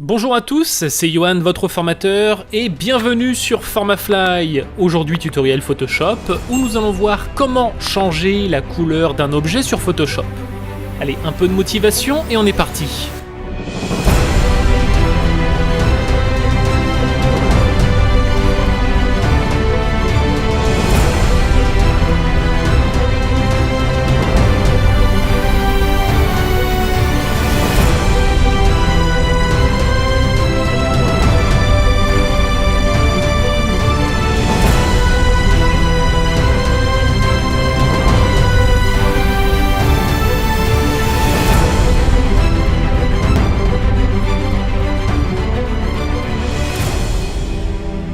Bonjour à tous, c'est Johan, votre formateur, et bienvenue sur Formafly. Aujourd'hui tutoriel Photoshop, où nous allons voir comment changer la couleur d'un objet sur Photoshop. Allez, un peu de motivation et on est parti.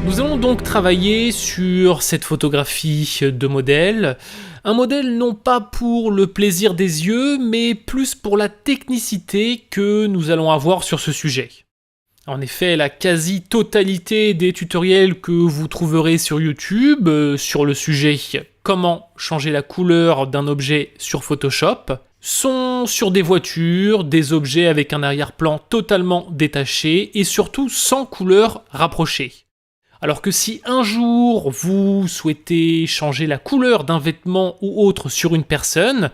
Nous allons donc travailler sur cette photographie de modèle. Un modèle non pas pour le plaisir des yeux, mais plus pour la technicité que nous allons avoir sur ce sujet. En effet, la quasi-totalité des tutoriels que vous trouverez sur YouTube sur le sujet « Comment changer la couleur d'un objet sur Photoshop » sont sur des voitures, des objets avec un arrière-plan totalement détaché et surtout sans couleur rapprochée. Alors que si un jour vous souhaitez changer la couleur d'un vêtement ou autre sur une personne,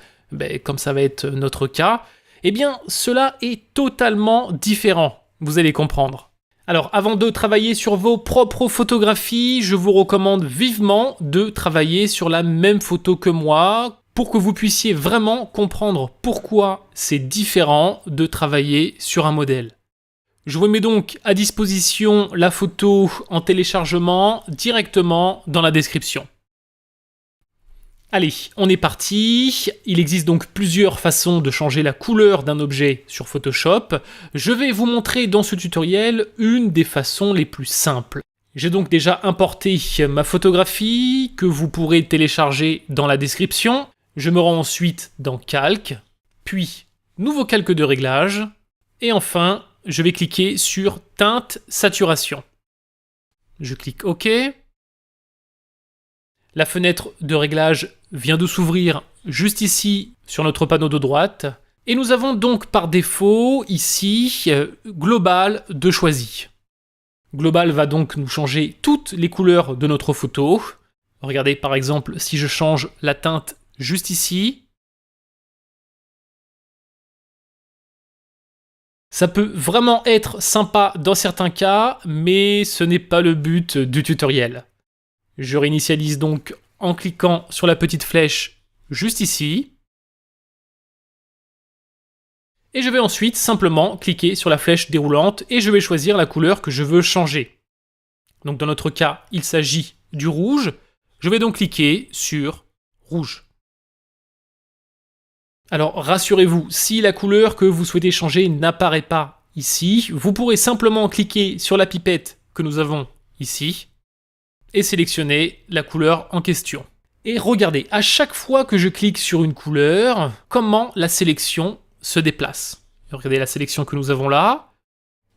comme ça va être notre cas, eh bien cela est totalement différent, vous allez comprendre. Alors avant de travailler sur vos propres photographies, je vous recommande vivement de travailler sur la même photo que moi pour que vous puissiez vraiment comprendre pourquoi c'est différent de travailler sur un modèle. Je vous mets donc à disposition la photo en téléchargement directement dans la description. Allez, on est parti. Il existe donc plusieurs façons de changer la couleur d'un objet sur Photoshop. Je vais vous montrer dans ce tutoriel une des façons les plus simples. J'ai donc déjà importé ma photographie que vous pourrez télécharger dans la description. Je me rends ensuite dans Calque, puis Nouveau calque de réglage, et enfin, je vais cliquer sur Teinte Saturation. Je clique OK. La fenêtre de réglage vient de s'ouvrir juste ici sur notre panneau de droite. Et nous avons donc par défaut ici Global de choisi. Global va donc nous changer toutes les couleurs de notre photo. Regardez par exemple si je change la teinte juste ici. Ça peut vraiment être sympa dans certains cas, mais ce n'est pas le but du tutoriel. Je réinitialise donc en cliquant sur la petite flèche juste ici. Et je vais ensuite simplement cliquer sur la flèche déroulante et je vais choisir la couleur que je veux changer. Donc dans notre cas, il s'agit du rouge. Je vais donc cliquer sur rouge. Alors rassurez-vous, si la couleur que vous souhaitez changer n'apparaît pas ici, vous pourrez simplement cliquer sur la pipette que nous avons ici et sélectionner la couleur en question. Et regardez, à chaque fois que je clique sur une couleur, comment la sélection se déplace. Regardez la sélection que nous avons là.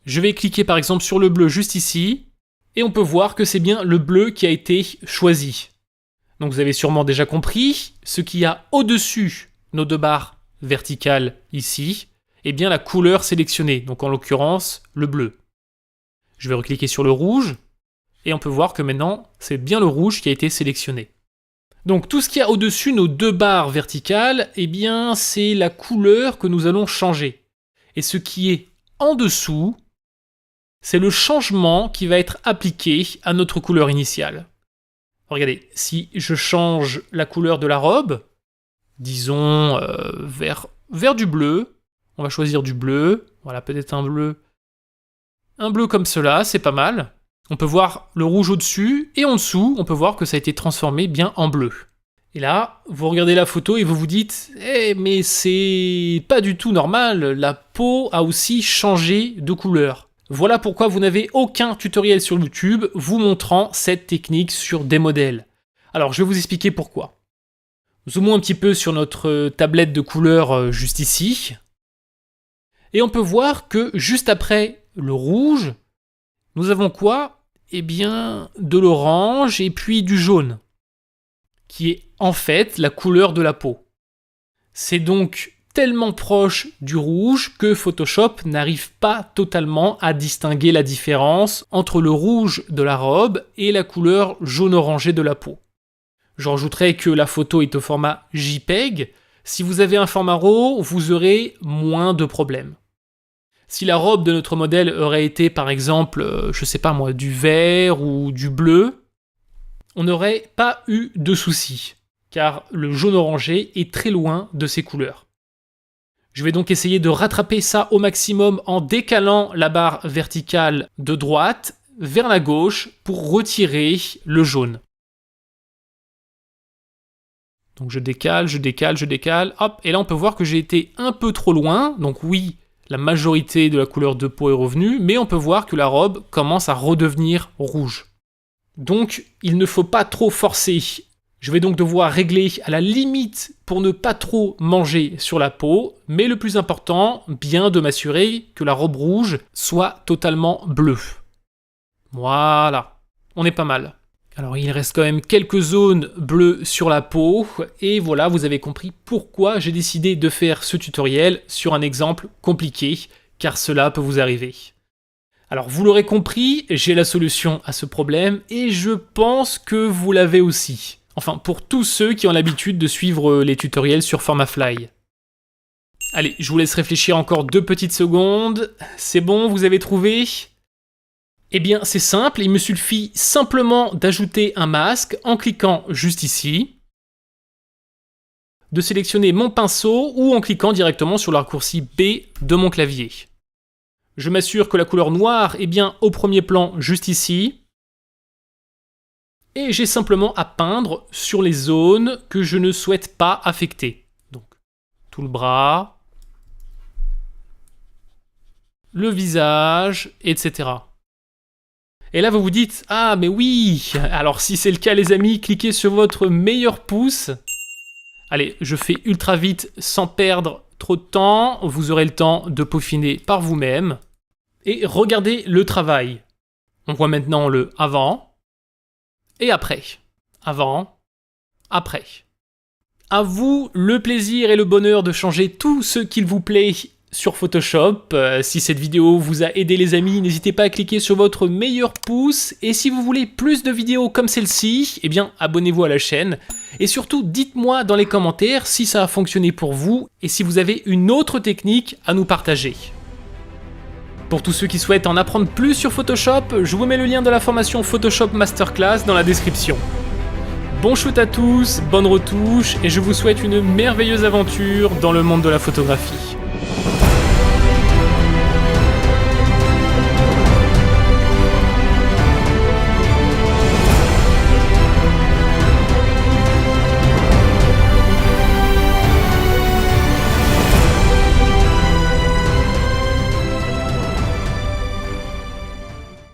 Je vais cliquer par exemple sur le bleu juste ici et on peut voir que c'est bien le bleu qui a été choisi. Donc vous avez sûrement déjà compris, ce qu'il y a au-dessus nos deux barres verticales ici, et bien la couleur sélectionnée, donc en l'occurrence le bleu. Je vais recliquer sur le rouge, et on peut voir que maintenant c'est bien le rouge qui a été sélectionné. Donc tout ce qu'il y a au-dessus nos deux barres verticales, eh bien c'est la couleur que nous allons changer. Et ce qui est en dessous, c'est le changement qui va être appliqué à notre couleur initiale. Regardez, si je change la couleur de la robe, disons vers du bleu. On va choisir du bleu. Voilà, peut-être un bleu comme cela, c'est pas mal. On peut voir le rouge au-dessus et en dessous, on peut voir que ça a été transformé bien en bleu. Et là, vous regardez la photo et vous vous dites « mais c'est pas du tout normal, la peau a aussi changé de couleur ». Voilà pourquoi vous n'avez aucun tutoriel sur YouTube vous montrant cette technique sur des modèles. Alors, je vais vous expliquer pourquoi. Zoomons un petit peu sur notre tablette de couleurs juste ici. Et on peut voir que juste après le rouge, nous avons quoi? Eh bien, de l'orange et puis du jaune, qui est en fait la couleur de la peau. C'est donc tellement proche du rouge que Photoshop n'arrive pas totalement à distinguer la différence entre le rouge de la robe et la couleur jaune-orangé de la peau. Je rajouterai que la photo est au format JPEG. Si vous avez un format RAW, vous aurez moins de problèmes. Si la robe de notre modèle aurait été par exemple, je sais pas moi, du vert ou du bleu, on n'aurait pas eu de soucis, car le jaune-orangé est très loin de ces couleurs. Je vais donc essayer de rattraper ça au maximum en décalant la barre verticale de droite vers la gauche pour retirer le jaune. Donc je décale, hop, et là on peut voir que j'ai été un peu trop loin, donc oui, la majorité de la couleur de peau est revenue, mais on peut voir que la robe commence à redevenir rouge. Donc il ne faut pas trop forcer. Je vais donc devoir régler à la limite pour ne pas trop manger sur la peau, mais le plus important, bien de m'assurer que la robe rouge soit totalement bleue. Voilà, on est pas mal. Alors il reste quand même quelques zones bleues sur la peau, et voilà, vous avez compris pourquoi j'ai décidé de faire ce tutoriel sur un exemple compliqué, car cela peut vous arriver. Alors vous l'aurez compris, j'ai la solution à ce problème, et je pense que vous l'avez aussi. Enfin, pour tous ceux qui ont l'habitude de suivre les tutoriels sur format Fly. Allez, je vous laisse réfléchir encore 2 petites secondes. C'est bon, vous avez trouvé ? Eh bien, c'est simple, il me suffit simplement d'ajouter un masque en cliquant juste ici, de sélectionner mon pinceau ou en cliquant directement sur le raccourci B de mon clavier. Je m'assure que la couleur noire est bien au premier plan juste ici, et j'ai simplement à peindre sur les zones que je ne souhaite pas affecter. Donc, tout le bras, le visage, etc. Et là, vous vous dites, ah, mais oui! Alors, si c'est le cas, les amis, cliquez sur votre meilleur pouce. Allez, je fais ultra vite sans perdre trop de temps. Vous aurez le temps de peaufiner par vous-même. Et regardez le travail. On voit maintenant le avant et après. Avant, après. À vous le plaisir et le bonheur de changer tout ce qu'il vous plaît sur Photoshop. Si cette vidéo vous a aidé les amis, n'hésitez pas à cliquer sur votre meilleur pouce. Et si vous voulez plus de vidéos comme celle-ci, eh bien abonnez-vous à la chaîne. Et surtout, dites-moi dans les commentaires si ça a fonctionné pour vous et si vous avez une autre technique à nous partager. Pour tous ceux qui souhaitent en apprendre plus sur Photoshop, je vous mets le lien de la formation Photoshop Masterclass dans la description. Bon shoot à tous, bonne retouche et je vous souhaite une merveilleuse aventure dans le monde de la photographie.